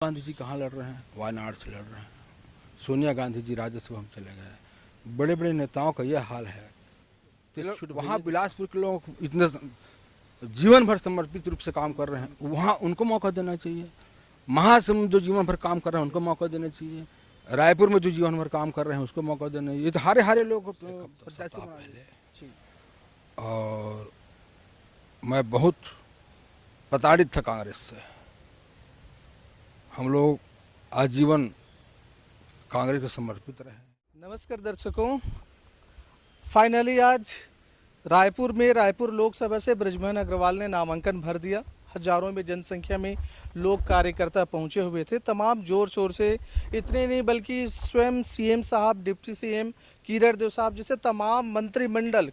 गांधी जी कहाँ लड़ रहे हैं? वायनाड से लड़ रहे हैं। सोनिया गांधी जी राज्यसभा में चले गए। बड़े बड़े नेताओं का यह हाल है। तो वहाँ बिलासपुर के लोग इतने जीवन भर समर्पित रूप से काम कर रहे हैं, वहाँ उनको मौका देना चाहिए। महासमुंद जो जीवन भर काम कर रहे हैं उनको मौका देना चाहिए। रायपुर में जो जीवन भर काम कर रहे हैं उसको मौका देना चाहिए। ये तो हारे हारे लोग प्रत्याशी पहले। और मैं बहुत प्रताड़ित था कांग्रेस से। हम लोग आजीवन कांग्रेस को समर्पित रहे। नमस्कार दर्शकों, फाइनली आज रायपुर में रायपुर लोकसभा से बृजमोहन अग्रवाल ने नामांकन भर दिया। हजारों में जनसंख्या में लोग कार्यकर्ता पहुंचे हुए थे। तमाम जोर शोर से, इतने नहीं बल्कि स्वयं सीएम साहब, डिप्टी सीएम किरण देव साहब जैसे तमाम मंत्रिमंडल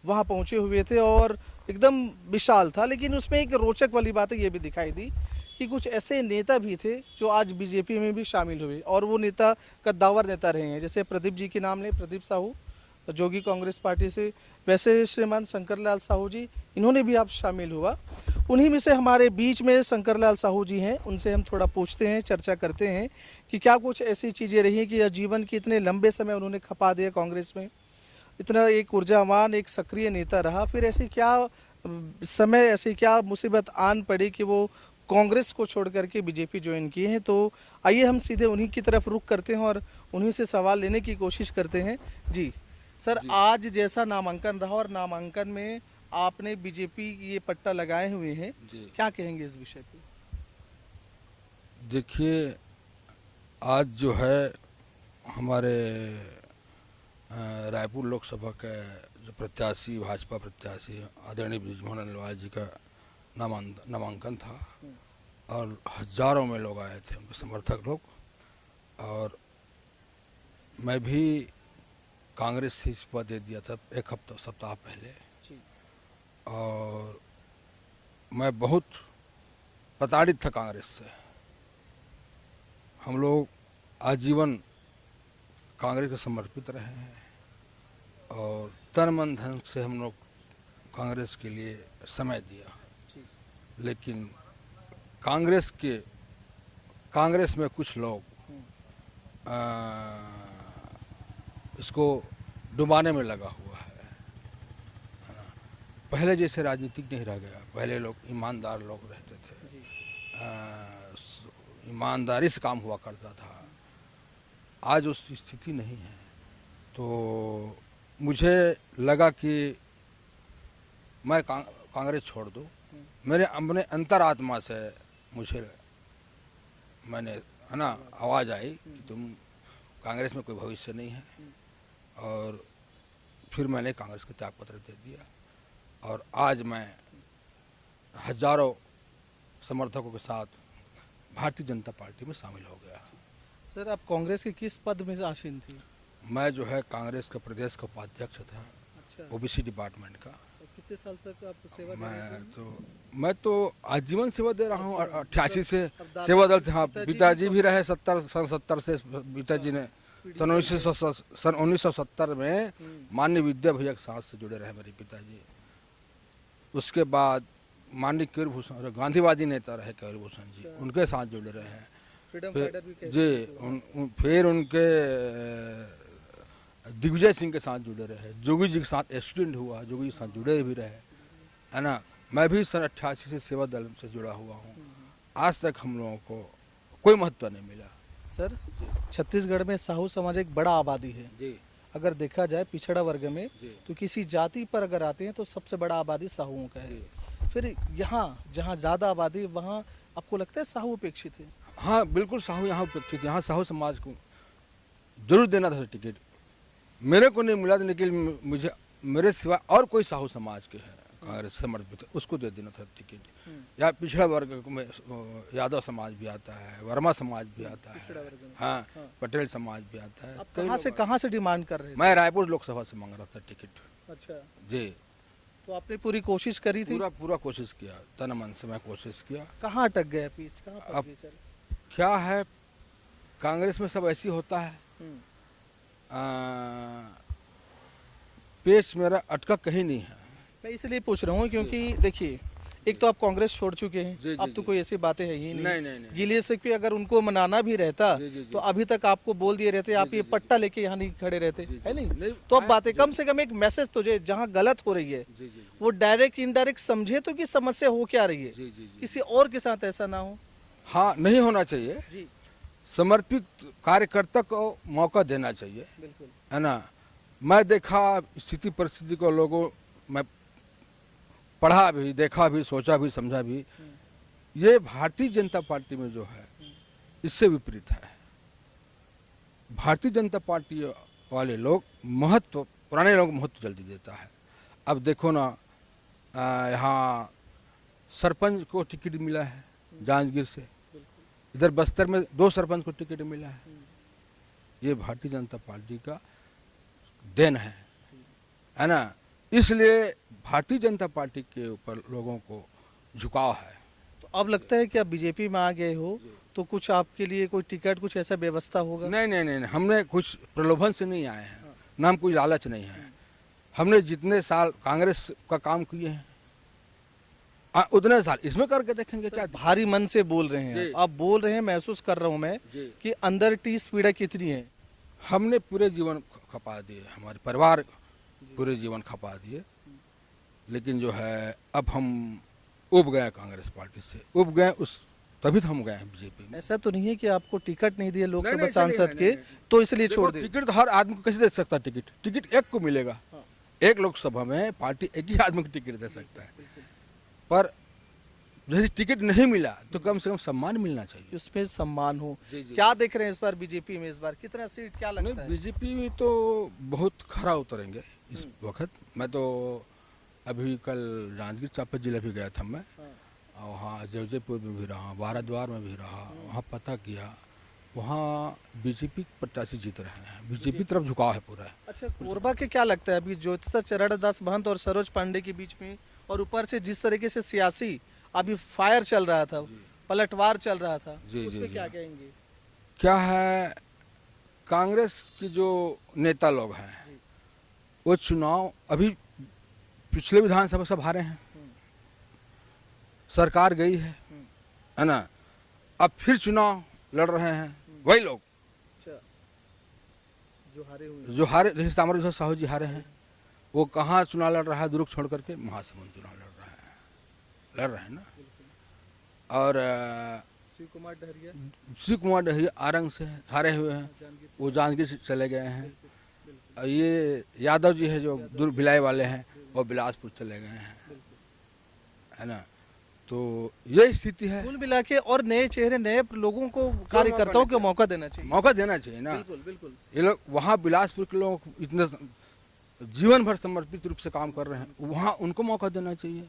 वहां पहुंचे हुए थे और एकदम विशाल था। लेकिन उसमें एक रोचक वाली बात ये भी दिखाई दी कि कुछ ऐसे नेता भी थे जो आज बीजेपी में भी शामिल हुए और वो नेता कद्दावर नेता रहे हैं। जैसे प्रदीप जी के नाम लें, प्रदीप साहू जोगी कांग्रेस पार्टी से, वैसे श्रीमान शंकरलाल साहू जी, इन्होंने भी आप शामिल हुआ। उन्हीं में से हमारे बीच में शंकरलाल साहू जी हैं, उनसे हम थोड़ा पूछते हैं, चर्चा करते हैं कि क्या कुछ ऐसी चीज़ें रही कि जीवन के इतने लंबे समय उन्होंने खपा दिया कांग्रेस में, इतना एक ऊर्जावान, एक सक्रिय नेता रहा, फिर ऐसी क्या समय, ऐसी क्या मुसीबत आन पड़ी कि वो कांग्रेस को छोड़ करके बीजेपी ज्वाइन किए हैं। तो आइए हम सीधे उन्हीं की तरफ रुख करते हैं और उन्हीं से सवाल लेने की कोशिश करते हैं। जी सर, आज जैसा नामांकन रहा और नामांकन में आपने बीजेपी ये पट्टा लगाए हुए हैं, क्या कहेंगे इस विषय पे? देखिए, आज जो है हमारे रायपुर लोकसभा के जो प्रत्याशी, भाजपा प्रत्याशी आदरणीय बृजमोहन अग्रवाल जी का नामांकन था और हजारों में लोग आए थे, उनके समर्थक लोग। और मैं भी कांग्रेस से इस्तीफा दे दिया था एक सप्ताह पहले। और मैं बहुत प्रताड़ित था कांग्रेस से। हम लोग आजीवन कांग्रेस को समर्पित रहे हैं और तन मन धन से हम लोग कांग्रेस के लिए समय दिया। लेकिन कांग्रेस में कुछ लोग इसको डुबाने में लगा हुआ है ना। पहले जैसे राजनीतिक नहीं रह गया। पहले लोग ईमानदार लोग रहते थे, ईमानदारी से काम हुआ करता था। आज उस स्थिति नहीं है। तो मुझे लगा कि मैं कांग्रेस छोड़ दूं। मेरे अपने अंतरात्मा से मैंने है ना आवाज़ आई कि तुम कांग्रेस में कोई भविष्य नहीं है। और फिर मैंने कांग्रेस का त्यागपत्र दे दिया और आज मैं हजारों समर्थकों के साथ भारतीय जनता पार्टी में शामिल हो गया। सर, आप कांग्रेस के किस पद में आसीन थे? मैं जो है कांग्रेस का प्रदेश का उपाध्यक्ष था। अच्छा। ओबीसी डिपार्टमेंट का। कितने साल तक आप सेवा दे रहे थे? मैं तो आजीवन सेवा दे रहा हूँ। 88 से सेवा दल से। हाँ, पिताजी भी रहे सन 70 से। पिताजी ने सन 1970 में माननीय विद्या भैया के साथ से जुड़े रहे मेरे पिताजी। उसके बाद माननीय केयूरभूषण गांधीवादी नेता रहे केयूरभूषण जी, उनके साथ जुड़े रहे हैं जी। फिर उनके दिग्विजय सिंह के साथ जुड़े रहे। जोगी जी के साथ एक्सीडेंट हुआ, जोगी जी के साथ जुड़े भी रहे, है ना। मैं भी सन 88 से सेवा दल से जुड़ा हुआ हूँ। आज तक हम लोगों को कोई महत्व नहीं मिला। सर, छत्तीसगढ़ में साहू समाज एक बड़ा आबादी है जी। अगर देखा जाए पिछड़ा वर्ग में, तो किसी जाति पर अगर आते हैं तो सबसे बड़ा आबादी साहुओं का है। फिर यहाँ जहाँ ज़्यादा आबादी, वहाँ आपको लगता है साहू अपेक्षित है? हाँ, बिल्कुल साहू यहाँ अपेक्षित। यहाँ साहू समाज को जरूर देना था टिकट। मेरे को नहीं मिला, लेकिन मुझे मेरे सिवा और कोई साहू समाज के है कांग्रेस समर्पित, उसको दे देना था टिकट। या पिछड़ा वर्ग में यादव समाज भी आता है, वर्मा समाज भी आता है, हाँ, पटेल समाज भी आता है। कहाँ से डिमांड कर रहे हैं? मैं रायपुर लोकसभा से मांग रहा था टिकट। अच्छा जी। तो आपने पूरी कोशिश करी थी? पूरा कोशिश किया, तन मन से मैं कोशिश किया। कहाँ अटक गया पीछ? अब क्या है, कांग्रेस में सब ऐसी होता है। पेश मेरा अटका कहीं नहीं है। मैं इसलिए पूछ रहा हूँ क्योंकि देखिए, एक तो आप कांग्रेस छोड़ चुके हैं, जी, अब तो जी। कोई ऐसी बातें है ही नहीं नहीं। नहीं नहीं गिले से अगर उनको मनाना भी रहता जी, जी, जी। तो अभी तक आपको बोल दिए रहते, आप जी, ये जी, पट्टा लेके यहाँ नहीं खड़े रहते, जी, है जी। नहीं? नहीं, तो अब आए- बातें जी। कम से कम एक मैसेज तो जे जहाँ गलत हो रही है जी जी वो डायरेक्ट इनडायरेक्ट समझे तो कि समस्या हो क्या रही है, जी जी जी किसी और के साथ ऐसा ना हो। हाँ, नहीं होना चाहिए। जी समर्पित कार्यकर्ता को मौका देना चाहिए, बिल्कुल। है ना। मैं देखा स्थिति परिस्थिति को, लोगों मैं पढ़ा भी, देखा भी, सोचा भी, समझा भी। ये भारतीय जनता पार्टी में जो है इससे विपरीत है। भारतीय जनता पार्टी वाले लोग महत्व, पुराने लोग महत्व जल्दी देता है। अब देखो ना, यहाँ सरपंच को टिकट मिला है जांजगीर से, इधर बस्तर में 2 सरपंच को टिकट मिला है। ये भारतीय जनता पार्टी का देन है ना। इसलिए भारतीय जनता पार्टी के ऊपर लोगों को झुकाव है। तो अब लगता है कि आप बीजेपी में आ गए हो तो कुछ आपके लिए कोई टिकट कुछ ऐसा व्यवस्था होगा? नहीं नहीं नहीं नहीं, हमने कुछ प्रलोभन से नहीं आए हैं, ना हम कोई लालच नहीं है। हमने जितने साल कांग्रेस का काम किए हैं उतने साल इसमें करके देखेंगे क्या। भारी मन से बोल रहे हैं जी। आप बोल रहे हैं, महसूस कर रहा हूं मैं जी। कि अंदर टीस पीड़ा कितनी है। हमने पूरे जीवन खपा दिए, हमारे परिवार पूरे जीवन खपा दिए, लेकिन जो है अब हम उब गए कांग्रेस पार्टी से, उब गए उस तभी तो हम गए हैं बीजेपी में। ऐसा तो नहीं है कि आपको टिकट नहीं दिए लोकसभा नहीं, सांसद नहीं, के नहीं, नहीं। तो इसलिए देखो, छोड़ दिए? टिकट तो हर आदमी को कैसे दे सकता है? टिकट टिकट एक को मिलेगा। एक लोकसभा में पार्टी एक ही आदमी को टिकट दे सकता है, पर जैसे टिकट नहीं मिला तो कम से कम सम्मान मिलना चाहिए। उसमें सम्मान हो। जी, जी, क्या देख रहे हैं इस बार बीजेपी में? इस बार कितना सीट क्या लगता नहीं, है? बीजेपी में तो बहुत खरा उतरेंगे इस वक्त। मैं तो अभी कल जांजगीर चांपा जिला भी गया था मैं, और वहाँ जैजयपुर में भी रहा, बाराद्वार में भी रहा, वहाँ पता किया, वहाँ बीजेपी प्रत्याशी जीत रहे हैं, बीजेपी तरफ झुकाव है पूरा। अच्छा, कोरबा के क्या लगता है अभी ज्योतिषा चरणदास महंत और सरोज पांडे के बीच में, और ऊपर से जिस तरीके से सियासी अभी फायर चल रहा था, पलटवार चल रहा था, जी, उस जी, पे जी। क्या कहेंगे? क्या है, कांग्रेस के जो नेता लोग हैं वो चुनाव अभी पिछले विधानसभा सब हारे हैं, सरकार गई है ना, अब फिर चुनाव लड़ रहे हैं वही लोग अच्छा, जो हारे हुए। जो हारे। जैसे ताम्रध्वज साहू जी हारे हैं, वो कहाँ चुनाव लड़ रहा है? दुर्ग छोड़ करके महासमुंद चुनाव लड़ रहे हैं ना। और शिव कुमार डहरिया शिव कुमार डहरिया आरंग से हारे हुए हैं, वो जांजगीर से चले गए हैं। और ये यादव जी है जो दुर्ग भिलाई वाले हैं, वो बिलासपुर चले गए हैं, है ना। तो ये स्थिति है। कुल मिला के, और नए चेहरे, नए लोगों को, कार्यकर्ताओं को मौका देना चाहिए। मौका देना चाहिए ना। बिल्कुल बिल्कुल। ये लोग वहाँ बिलासपुर के लोग इतने जीवन भर समर्पित रूप से काम कर रहे हैं, वहाँ उनको मौका देना चाहिए।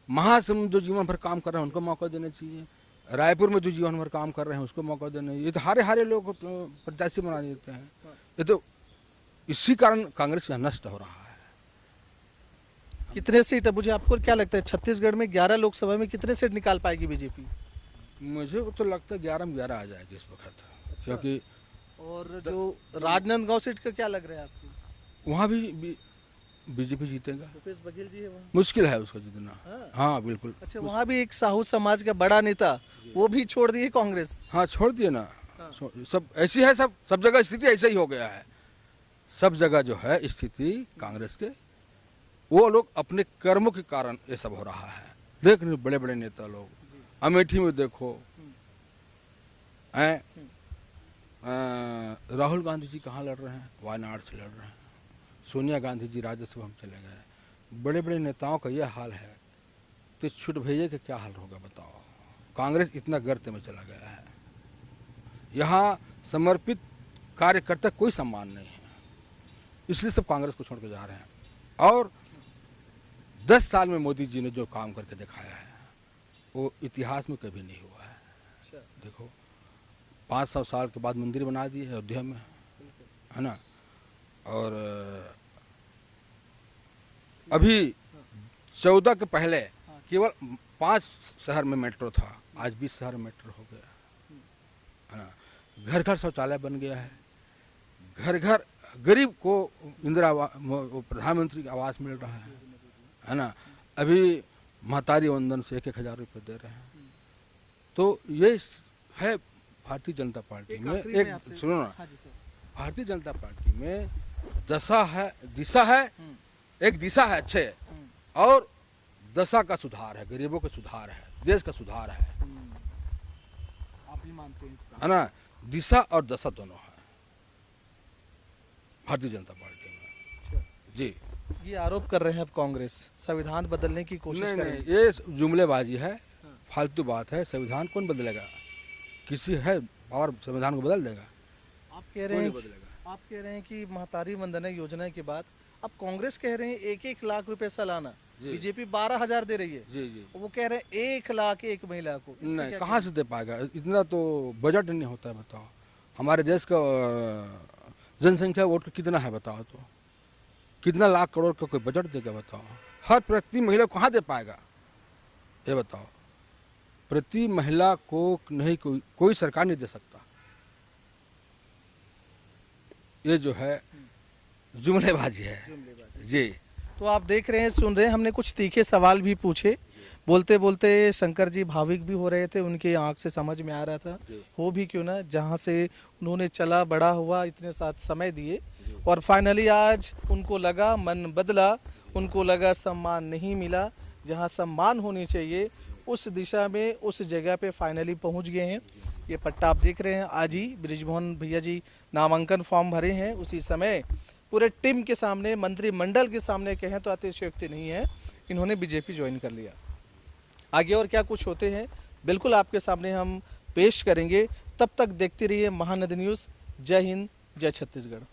महासमुंद जो जीवन भर काम कर रहे हैं उनको मौका देना चाहिए। रायपुर में जो जीवन भर काम कर रहे हैं उसको मौका देना चाहिए। ये तो हारे हारे लोग प्रत्याशी बना देते हैं। ये तो इसी कारण कांग्रेस यहाँ नष्ट हो रहा है। कितने सीट है, मुझे आपको क्या लगता है छत्तीसगढ़ में 11 लोकसभा में कितने सीट निकाल पाएगी बीजेपी? मुझे तो लगता है 11 में 11 आ जाएगी इस वक्त, क्योंकि और जो राजनांदगांव सीट का क्या लग रहा है आपको? वहाँ भी बीजेपी जीतेगा। भूपेश बघेल जी है वहाँ। मुश्किल है उसको जीतना। हाँ। हाँ बिल्कुल। अच्छा, वहाँ भी एक साहू समाज का बड़ा नेता, वो भी छोड़ दिए कांग्रेस। हाँ, छोड़ दिए ना। हाँ। सब ऐसी है, सब जगह स्थिति ऐसा ही हो गया है। सब जगह जो है स्थिति कांग्रेस के, वो लोग अपने कर्मों के कारण ये सब हो रहा है। देख रहे बड़े बड़े नेता लोग, अमेठी में देखो, राहुल गांधी जी कहाँ लड़ रहे हैं? वायनाड से लड़ रहे हैं। सोनिया गांधी जी राज्यसभा में चले गए। बड़े बड़े नेताओं का यह हाल है तो छुट भैया का क्या हाल होगा बताओ। कांग्रेस इतना गर्त में चला गया है, यहाँ समर्पित कार्यकर्ता कोई सम्मान नहीं है, इसलिए सब कांग्रेस को छोड़ के जा रहे हैं। और 10 साल में मोदी जी ने जो काम करके दिखाया है वो इतिहास में कभी नहीं हुआ है। देखो 500 साल के बाद मंदिर बना दिए अयोध्या में, है ना। और अभी 14 के पहले केवल 5 शहर में मेट्रो था, आज 20 शहर में मेट्रो हो गया, है ना। घर घर शौचालय बन गया है, घर घर गरीब को इंदिरा प्रधानमंत्री का आवास मिल रहा है ना। अभी महतारी वंदन से 1,000 रुपये दे रहे हैं। तो ये है भारतीय जनता पार्टी में एक, सुनो ना, भारतीय जनता पार्टी में दिशा है, एक दिशा है अच्छे, और दशा का सुधार है, गरीबों का सुधार है, देश का सुधार है। आप भी मानते हैं इसका? है ना, दिशा और दशा दोनों है भारतीय जनता पार्टी में। जी, ये आरोप कर रहे हैं अब कांग्रेस संविधान बदलने की कोशिश नहीं कर नहीं, रही है। ये जुमलेबाजी है, फालतू बात है। संविधान कौन बदलेगा? किसी है और संविधान को बदल देगा? आप कह रहे हैं कि महतारी वंदना योजना के बाद अब कांग्रेस कह रहे हैं 1-1 लाख रुपए सालाना, बीजेपी 12,000 दे रही है। जी जी, वो कह रहे हैं 1 लाख एक महिला को। नहीं, कहाँ से दे पाएगा? इतना तो बजट नहीं होता है। बताओ, हमारे देश का जनसंख्या वोट कितना है? बताओ तो, कितना लाख करोड़ का कोई बजट देगा? बताओ, हर प्रति महिला को कहाँ दे पाएगा? ये बताओ, प्रति महिला को नहीं, कोई सरकार नहीं दे सकता। ये जो है जुमलेबाजी है। जी, तो आप देख रहे हैं, सुन रहे हैं, हमने कुछ तीखे सवाल भी पूछे। बोलते बोलते शंकर जी भाविक भी हो रहे थे, उनके आंख से समझ में आ रहा था, हो भी क्यों ना, जहां से उन्होंने चला बड़ा हुआ, इतने साथ समय दिए, और फाइनली आज उनको लगा, मन बदला, उनको लगा सम्मान नहीं मिला। जहां सम्मान होनी चाहिए उस दिशा में, उस जगह पे फाइनली पहुंच गए हैं। ये पट्टा आप देख रहे हैं, आज ही बृजमोहन भैया जी नामांकन फॉर्म भरे हैं। उसी समय पूरे टीम के सामने, मंत्रिमंडल के सामने कहें तो अतिशयोक्ति नहीं है, इन्होंने बीजेपी ज्वाइन कर लिया। आगे और क्या कुछ होते हैं बिल्कुल आपके सामने हम पेश करेंगे। तब तक देखते रहिए महानदी न्यूज़। जय हिंद, जय छत्तीसगढ़।